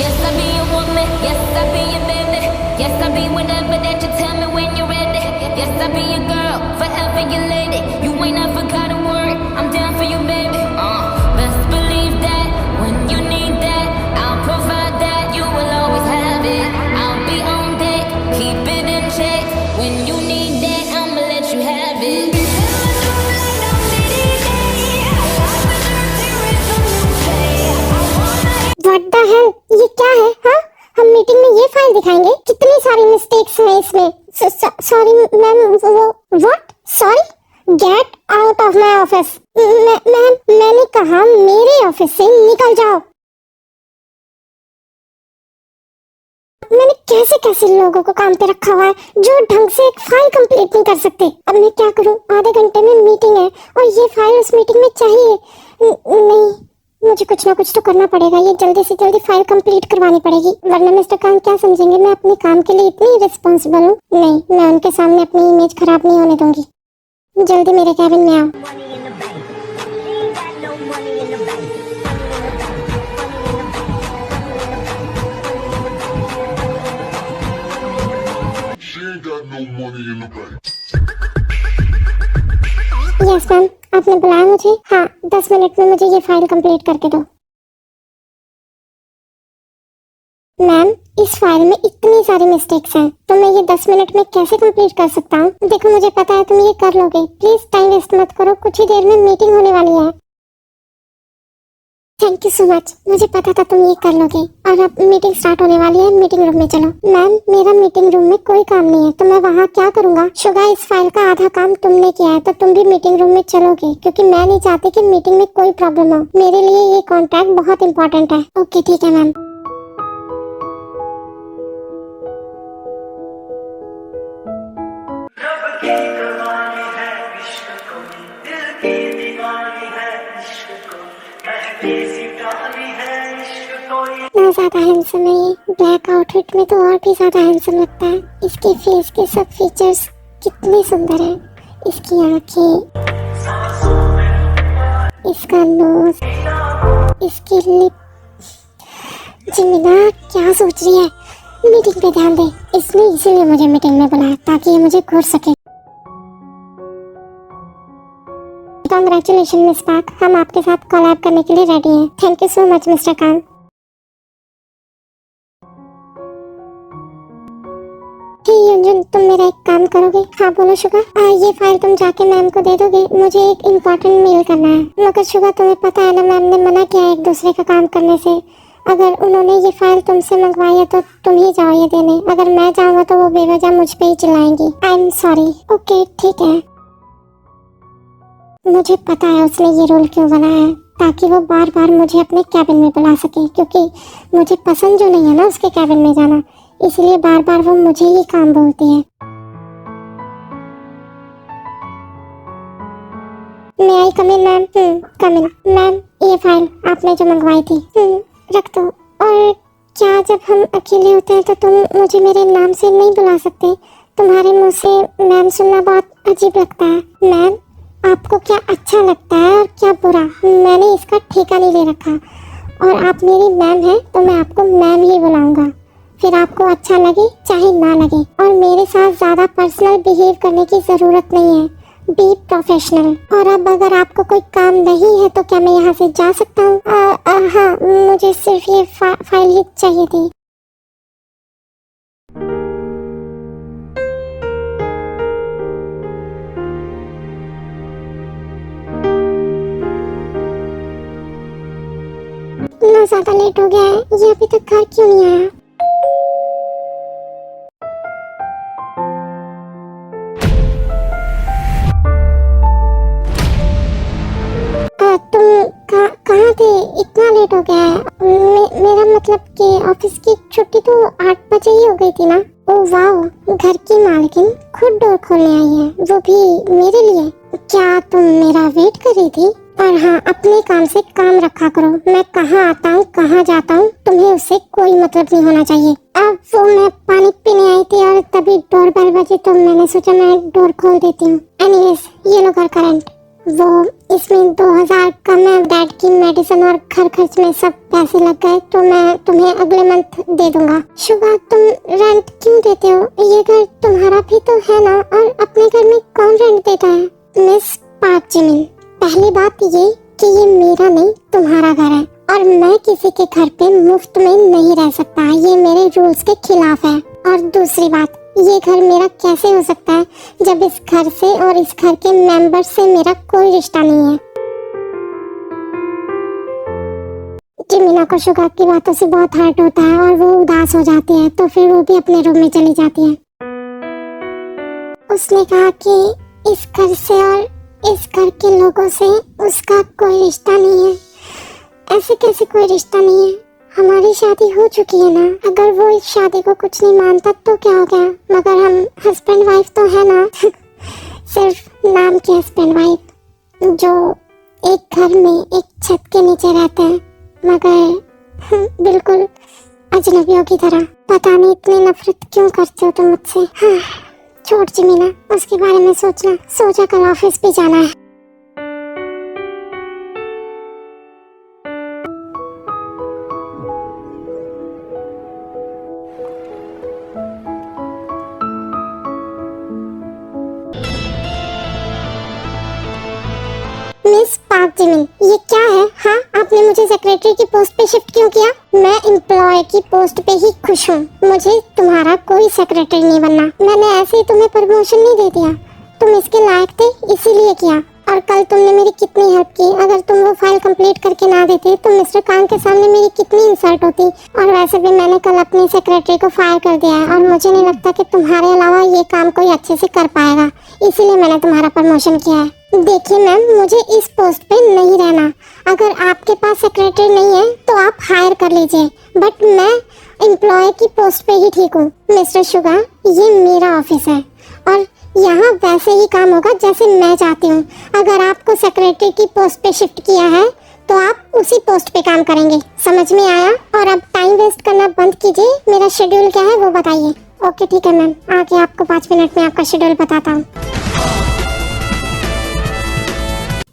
Yes, I'll be your woman. Yes, I'll be your baby. Yes, I'll be whatever that you tell me when you're ready. Yes, I'll be your girl, forever your lady. You ain't never gotta worry, I'm down for you, baby. Best believe that when you need that, I'll provide that. You will always have it. I'll be on deck, keep it in check. When you need that, I'ma let you have it. What the hell? ये क्या है? हाँ, हम meeting में ये file दिखाएंगे? कितनी सारी मिस्टेक्स हैं इसमें। सॉरी मैम, वो what? Sorry? Get out of my office. मैंने कहा मेरे ऑफिस से निकल जाओ। मैंने कैसे कैसे लोगों को काम पे रखा हुआ है जो ढंग से एक फाइल कंप्लीट नहीं कर सकते। अब मैं क्या करूं? आधे घंटे में मीटिंग है और ये फाइल उस मीटिंग में चाहिए। नहीं, मुझे कुछ ना कुछ तो करना पड़ेगा। ये जल्दी से जल्दी फाइल कंप्लीट करवानी पड़ेगी, वरना मिस्टर खान क्या समझेंगे मैं अपने काम के लिए इतनी रिस्पॉन्सिबल हूँ। नहीं, मैं उनके सामने अपनी इमेज खराब नहीं होने दूंगी। जल्दी मेरे कैबिन में आओ। यस मैम, आपने बुलाया मुझे? हाँ, 10 मिनट में मुझे ये फाइल कंप्लीट करके दो। मैम, इस फाइल में इतनी सारी मिस्टेक्स हैं, तो मैं ये 10 मिनट में कैसे कंप्लीट कर सकता हूँ? देखो मुझे पता है तुम ये कर लोगे, प्लीज टाइम वेस्ट मत करो, कुछ ही देर में मीटिंग होने वाली है। थैंक यू सो मच, मुझे पता था तुम ये कर लोगे। और अब मीटिंग स्टार्ट होने वाली है, मीटिंग रूम में चलो। मैम, मेरा मीटिंग रूम में कोई काम नहीं है, तो मैं वहाँ क्या करूँगा? शुगा, इस फाइल का आधा काम तुमने किया है, तो तुम भी मीटिंग रूम में चलोगे, क्योंकि मैं नहीं चाहती कि मीटिंग में कोई प्रॉब्लम हो। मेरे लिए ये कॉन्ट्रैक्ट बहुत इंपॉर्टेंट है। ओके ठीक है मैम। इतना ज्यादा हैंडसम है ये, ब्लैक आउटफिट में तो और भी ज्यादा हैंडसम लगता है। इसके फेस के सब फीचर्स कितने सुंदर हैं। इसकी आंखें, इसका नोज, इसकी लिप। जिमिना क्या सोच रही है? मीटिंग पे ध्यान दे। इसने इसीलिए मुझे मीटिंग में बुलाया ताकि ये मुझे घूर सके। कांग्रेचुलेशन मिस पार्क, हम आपके साथ कोलैब करने के लिए रेडी हैं। Thank you so much mister Khan. Yunjun, तुम मेरा एक काम करोगे? हाँ बोलो शुगा। ये फाइल तुम जाके मैम को दे दोगे, मुझे एक इम्पोर्टेंट मेल करना है। मगर शुगा, तुम्हें पता है ना मैम ने मना किया है एक दूसरे का काम करने से। अगर उन्होंने ये फाइल तुमसे मंगवाई है तो तुम ही जाओ ये देने। अगर मैं जाऊंगा तो वो बेवजह मुझ पे ही चिल्लाएंगी। I am sorry. ओके ठीक है। मुझे पता है उसने ये रूल क्यों बनाया है, ताकि वो बार बार मुझे अपने कैबिन में बुला सके, क्योंकि मुझे पसंद जो नहीं है ना उसके कैबिन में जाना, इसलिए बार बार वो मुझे ही काम बोलती है। May I come in ma'am? Come in ma'am. ये फाइल आपने जो मंगवाई थी, रख दो। और क्या जब हम अकेले होते हैं तो तुम मुझे मेरे नाम से नहीं बुला सकते? तुम्हारे मुंह से मैम सुनना बहुत अजीब लगता है। मैम, आपको क्या अच्छा लगता है और क्या बुरा, मैंने इसका ठेका नहीं ले रखा। और आप मेरी मैम हैं तो मैं आपको मैम ही बुलाऊंगा, फिर आपको अच्छा लगे चाहे ना लगे। और मेरे साथ ज्यादा पर्सनल बिहेव करने की जरूरत नहीं है, बी प्रोफेशनल। और अब अगर आपको कोई काम नहीं है तो क्या मैं यहाँ से जा सकता हूँ? हाँ, मुझे सिर्फ ये फाइल ही चाहिए थी। इतना ज्यादा लेट हो गया है, ये अभी तक घर क्यों नहीं आया? तुम कहाँ थे? इतना लेट हो गया है। मेरा मतलब कि ऑफिस की छुट्टी तो 8 बजे ही हो गई थी ना। ओह वाओ, घर की मालकिन खुद डोर खोलने आई है, वो भी मेरे लिए। क्या तुम मेरा वेट कर रही थी? और हाँ, अपने काम से काम रखा करो। मैं कहाँ आता हूँ कहाँ जाता हूँ तुम्हें उससे कोई मतलब नहीं होना चाहिए। अब वो मैं पानी पीने आई थी और तभी डोर बेल बजी तो मैंने सोचा मैं डोर खोल देती हूँ। एनीवेज, ये लो घर का रेंट। वो इसमें 2000 कम है, डैड की मेडिसिन और घर खर्च में सब पैसे लग गए, तो मैं तुम्हें अगले मंथ दे दूंगा। शुभा, तुम रेंट क्यों देते हो? ये घर तुम्हारा भी तो है ना, और अपने घर में कौन रेंट देता है? मिस पार्क जिमिन, पहली बात ये कि ये मेरा नहीं तुम्हारा घर है, और मैं किसी के घर पे मुफ्त में नहीं रह सकता, ये मेरे रूल्स के खिलाफ है। और दूसरी बात, ये घर मेरा कैसे हो सकता है जब इस घर से और इस घर के मेंबर से मेरा कोई रिश्ता नहीं है। जिमिना को शुगा की बातों से बहुत हर्ट होता है और वो उदास हो जाती है, तो फिर वो भी अपने रूम में चली जाती है। उसने कहा कि इस घर से और इस घर के लोगों से उसका कोई रिश्ता नहीं है। ऐसे कैसे कोई रिश्ता नहीं है? हमारी शादी हो चुकी है ना। अगर वो इस शादी को कुछ नहीं मानता तो क्या हो गया, मगर हम हस्बैंड वाइफ तो है ना। सिर्फ नाम के हस्बैंड वाइफ जो एक घर में एक छत के नीचे रहते हैं, मगर बिल्कुल अजनबियों की तरह। पता नहीं इतनी नफरत क्यों करते हो तुम मुझसे। हाँ, छोड़ जिमिना, उसके बारे में सोचा कल ऑफिस भी जाना है। मिस पार्क जिमिन, ये क्या है? हाँ, आपने मुझे सेक्रेटरी की पोस्ट पे शिफ्ट क्यों किया? मैं एम्प्लॉय की पोस्ट पे ही खुश हूँ, मुझे तुम्हारा कोई सेक्रेटरी नहीं बनना। मैंने ऐसे ही तुम्हें प्रमोशन नहीं दे दिया, तुम इसके लायक थे इसीलिए किया। और कल तुमने मेरी कितनी हेल्प की, अगर तुम वो फाइल कंप्लीट करके ना देते तो मिस्टर कांग के सामने मेरी कितनी इंसल्ट होती। और वैसे भी मैंने कल अपनी सेक्रेटरी को फायर कर दिया है, और मुझे नहीं लगता कि तुम्हारे अलावा ये काम कोई अच्छे से कर पाएगा, इसीलिए मैंने तुम्हारा प्रमोशन किया है। देखिए मैम, मुझे इस पोस्ट पे नहीं रहना। अगर आपके पास सेक्रेटरी नहीं है तो आप हायर कर लीजिए, बट मैं एम्प्लॉय की पोस्ट पे ही ठीक हूँ। मिस्टर शुगा, ये मेरा ऑफिस है और यहाँ वैसे ही काम होगा जैसे मैं चाहती हूँ। अगर आपको सेक्रेटरी की पोस्ट पे शिफ्ट किया है तो आप उसी पोस्ट पे काम करेंगे, समझ में आया? और अब टाइम वेस्ट करना बंद कीजिए, मेरा शेड्यूल क्या है वो बताइए। ओके ठीक है मैम, आके आपको 5 मिनट में आपका शेड्यूल बताता हूँ।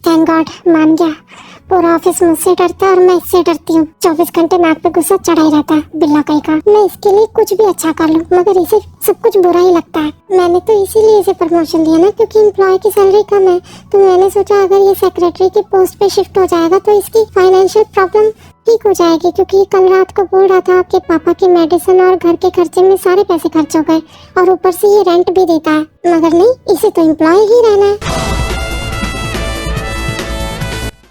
थैंक गॉड, मान गया। पूरा ऑफिस मुझसे डरता है और मैं इससे डरती हूँ। 24 घंटे नाक पे गुस्सा चढ़ा ही रहता है, बिल्ला कहीं का। मैं इसके लिए कुछ भी अच्छा कर लूँ, मगर इसे सब कुछ बुरा ही लगता है। मैंने तो इसीलिए इसे प्रमोशन दिया ना, क्योंकि एम्प्लॉय की सैलरी कम है। तो मैंने सोचा अगर ये सेक्रेटरी की पोस्ट पे शिफ्ट हो जाएगा तो इसकी फाइनेंशियल प्रॉब्लम ठीक हो जाएगी, क्योंकि कल रात को बोल रहा था आपके पापा की मेडिसिन और घर के खर्चे में सारे पैसे खर्च हो गए, और ऊपर से ये रेंट भी देता है। मगर नहीं, इसे तो एम्प्लॉय ही रहना है।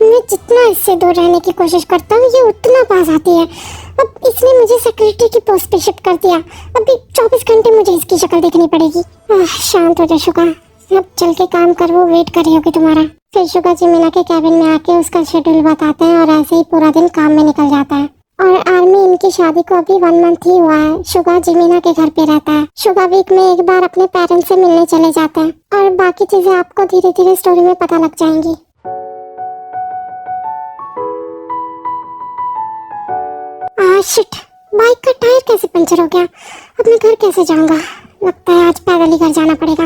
मैं जितना इससे दूर रहने की कोशिश करता हूँ ये उतना पास आती है। अब इसने मुझे सेक्रेटरी की पोस्ट पे शिफ्ट कर दिया, अभी 24 घंटे मुझे इसकी शक्ल देखनी पड़ेगी। शांत हो जा शुगा, अब चल के काम कर, वो वेट कर रही होगी तुम्हारा। फिर शुगा जिमिना के कैबिन में आके उसका शेड्यूल बताते हैं और ऐसे ही पूरा दिन काम में निकल जाता है। और आर्मी इनकी शादी को अभी 1 मंथ ही हुआ है। शुगा जिमिना के घर पे रहता है। शुगा वीक में एक बार अपने पेरेंट्स से मिलने चले जाते हैं, और बाकी चीजें आपको धीरे धीरे स्टोरी में पता लग जाएंगी। शिट, बाइक का टायर कैसे पंचर हो गया? अब मैं घर कैसे जाऊंगा? लगता है आज पैदल ही घर जाना पड़ेगा।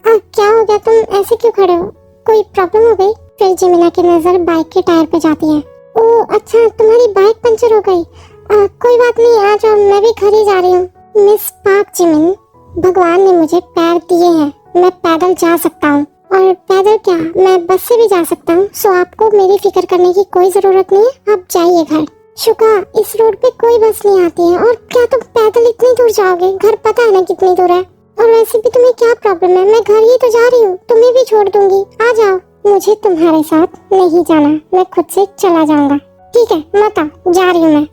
क्या हो गया, तुम ऐसे क्यों खड़े हो? कोई प्रॉब्लम हो गई? फिर जिमिना की नजर बाइक के टायर पे जाती है। ओह अच्छा, तुम्हारी बाइक पंचर हो गई। कोई बात नहीं, आ जाओ, मैं भी घर ही जा रही हूँ। मिस पार्क जिमिन, भगवान ने मुझे पैर दिए हैं, मैं पैदल जा सकता हूँ। और पैदल क्या, मैं बस से भी जा सकता हूँ, सो आपको मेरी फिक्र करने की कोई जरूरत नहीं है। आप जाइए घर। शुगा, इस रोड पे कोई बस नहीं आती है, और क्या तुम पैदल इतनी दूर जाओगे? घर पता है ना कितनी दूर है, और वैसे भी तुम्हें क्या प्रॉब्लम है? मैं घर ही तो जा रही हूँ, तुम्हें भी छोड़ दूंगी, आ जाओ। मुझे तुम्हारे साथ नहीं जाना, मैं खुद से चला जाऊंगा। ठीक है, मत आओ, जा रही हूँ मैं।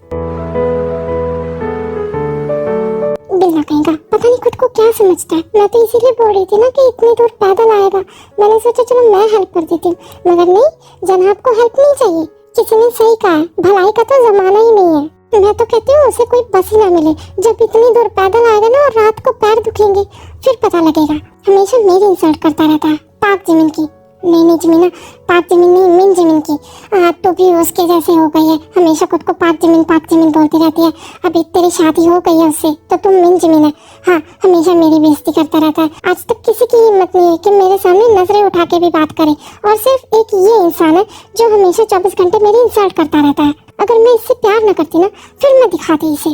बिल्ला कहीं का, पता नहीं खुद को क्या समझता है। मैं तो इसीलिए बोल रही थी ना कि इतनी दूर पैदल आएगा, मैंने सोचा चलो मैं हेल्प कर देती हूँ, मगर नहीं, जनाब को हेल्प नहीं चाहिए। किसी ने सही कहा है, भलाई का तो जमाना ही नहीं है। मैं तो कहती हूँ उसे कोई बस ही ना मिले। जब इतनी दूर पैदल आएगा ना और रात को पैर दुखेंगे, फिर पता लगेगा। हमेशा मेरी इंसल्ट करता रहता है, पार्क जिमिन की। नहीं जिमीना, पाक जमीन नहीं, मिन जिमिन की। तू भी उसके जैसे हो गई है, हमेशा खुद को पाक जमीन बोलती रहती है। अभी तेरी शादी हो गई है उससे तो तुम मिन जिमिन है। हाँ, हमेशा मेरी बेइज्जती करता रहता है। आज तक किसी की हिम्मत नहीं है कि मेरे सामने नजरें उठा के भी बात करे, और सिर्फ एक ये इंसान है जो हमेशा 24 घंटे मेरी इंसल्ट करता रहता है। अगर मैं इससे प्यार न करती ना, फिर मैं दिखाती इसे।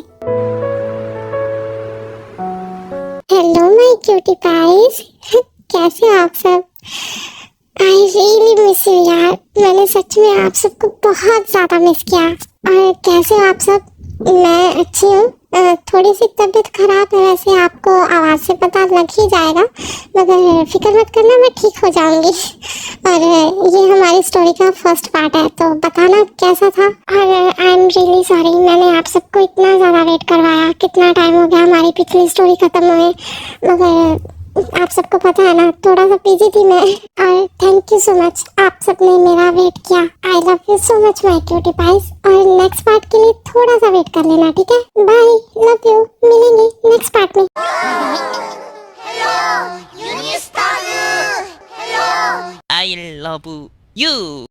हेलो माय क्यूटी पाइस, कैसे हो आप सब? आई रियली मिस यू यार, मैंने सच में आप सबको बहुत ज्यादा मिस किया। और कैसे हो आप सब? मैं अच्छी हूँ। थोड़ी सी तबीयत खराब है वैसे, आपको आवाज़ से पता लग ही जाएगा, मगर फिक्र मत करना, मैं ठीक हो जाऊंगी। और ये हमारी स्टोरी का फर्स्ट पार्ट है, तो बताना कैसा था। और आई एम रियली सॉरी, मैंने आप सबको इतना ज़्यादा वेट करवाया। कितना टाइम हो गया हमारी पिछली स्टोरी खत्म हुए, मगर आप सबको पता है ना, थोड़ा सा बिजी थी मैं। और थैंक यू सो मच, आप सबने मेरा वेट किया। I love you so much my cutie pies. और नेक्स्ट पार्ट के लिए थोड़ा सा वेट कर लेना, ठीक है? बाय, लव यू, मिलेंगे नेक्स्ट पार्ट में। I love you.